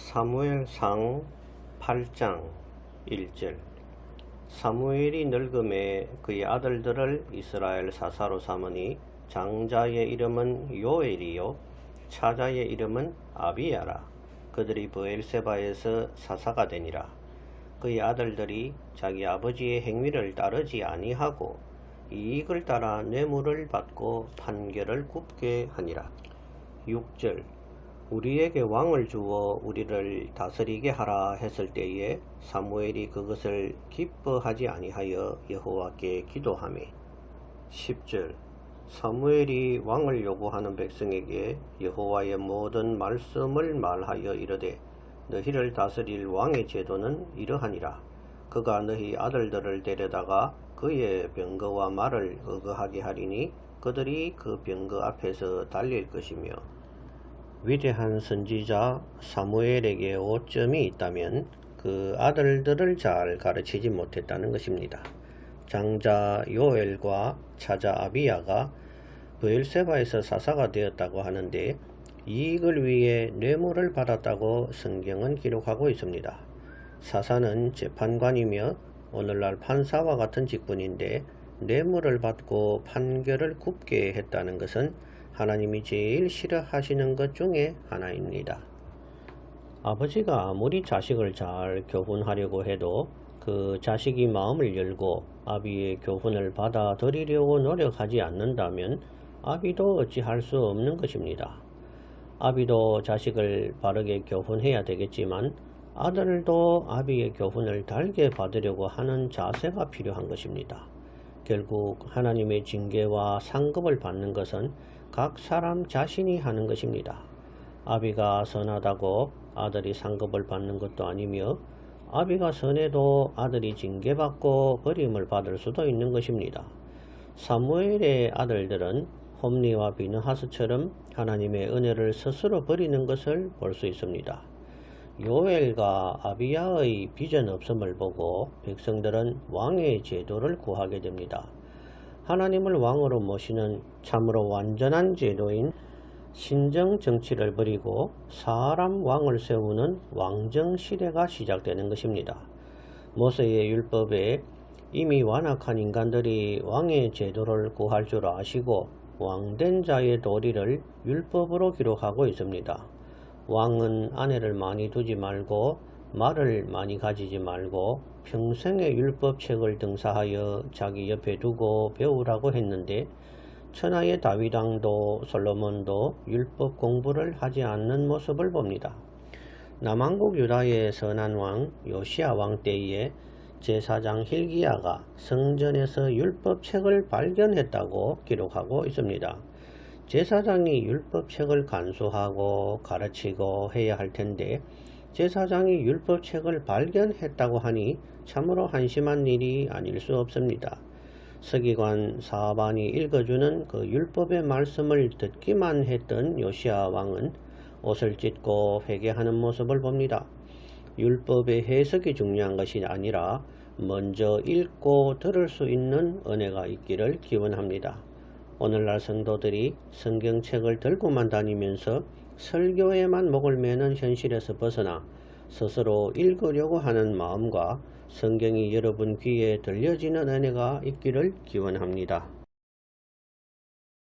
사무엘상 8장 1절. 사무엘이 늙음에 그의 아들들을 이스라엘 사사로 삼으니 장자의 이름은 요엘이요 차자의 이름은 아비야라. 그들이 브엘세바에서 사사가 되니라. 그의 아들들이 자기 아버지의 행위를 따르지 아니하고 이익을 따라 뇌물을 받고 판결을 굽게 하니라. 6절. 우리에게 왕을 주어 우리를 다스리게 하라 했을 때에 사무엘이 그것을 기뻐하지 아니하여 여호와께 기도하며 10절. 사무엘이 왕을 요구하는 백성에게 여호와의 모든 말씀을 말하여 이르되 너희를 다스릴 왕의 제도는 이러하니라. 그가 너희 아들들을 데려다가 그의 병거와 말을 어거하게 하리니 그들이 그 병거 앞에서 달릴 것이며. 위대한 선지자 사무엘에게 오점이 있다면 그 아들들을 잘 가르치지 못했다는 것입니다. 장자 요엘과 차자 아비야가 브엘세바에서 사사가 되었다고 하는데 이익을 위해 뇌물을 받았다고 성경은 기록하고 있습니다. 사사는 재판관이며 오늘날 판사와 같은 직분인데 뇌물을 받고 판결을 굽게 했다는 것은 하나님이 제일 싫어하시는 것 중에 하나입니다. 아버지가 아무리 자식을 잘 교훈하려고 해도 그 자식이 마음을 열고 아비의 교훈을 받아들이려고 노력하지 않는다면 아비도 어찌할 수 없는 것입니다. 아비도 자식을 바르게 교훈해야 되겠지만 아들도 아비의 교훈을 달게 받으려고 하는 자세가 필요한 것입니다. 결국 하나님의 징계와 상급을 받는 것은 각 사람 자신이 하는 것입니다. 아비가 선하다고 아들이 상급을 받는 것도 아니며 아비가 선해도 아들이 징계받고 버림을 받을 수도 있는 것입니다. 사무엘의 아들들은 홈리와 비느하스처럼 하나님의 은혜를 스스로 버리는 것을 볼 수 있습니다. 요엘과 아비야의 비전 없음을 보고 백성들은 왕의 제도를 구하게 됩니다. 하나님을 왕으로 모시는 참으로 완전한 제도인 신정 정치를 버리고 사람 왕을 세우는 왕정 시대가 시작되는 것입니다. 모세의 율법에 이미 완악한 인간들이 왕의 제도를 구할 줄 아시고 왕된 자의 도리를 율법으로 기록하고 있습니다. 왕은 아내를 많이 두지 말고 말을 많이 가지지 말고 평생의 율법책을 등사하여 자기 옆에 두고 배우라고 했는데 천하의 다윗 왕도 솔로몬도 율법 공부를 하지 않는 모습을 봅니다. 남왕국 유다의 선한 왕 요시야 왕 때에 제사장 hil기야가 성전에서 율법책을 발견했다고 기록하고 있습니다. 제사장이 율법책을 간수하고 가르치고 해야 할 텐데 제사장이 율법책을 발견했다고 하니 참으로 한심한 일이 아닐 수 없습니다. 서기관 사반이 읽어주는 그 율법의 말씀을 듣기만 했던 요시야 왕은 옷을 찢고 회개하는 모습을 봅니다. 율법의 해석이 중요한 것이 아니라 먼저 읽고 들을 수 있는 은혜가 있기를 기원합니다. 오늘날 성도들이 성경책을 들고만 다니면서 설교에만 목을 매는 현실에서 벗어나 스스로 읽으려고 하는 마음과 성경이 여러분 귀에 들려지는 은혜가 있기를 기원합니다.